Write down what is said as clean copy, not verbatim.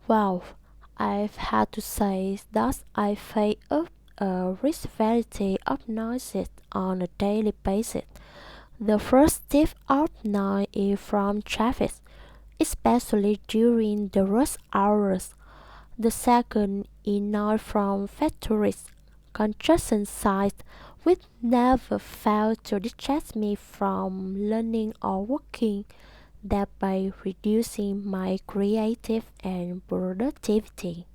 Wow, I've had to say that I face up a rich variety of noises on a daily basis. The first tip of noise is from traffic, especially during the rush hours. The second is noise from factories, construction sites, which never fail to distract me from learning or working, thereby reducing my creative and productivity.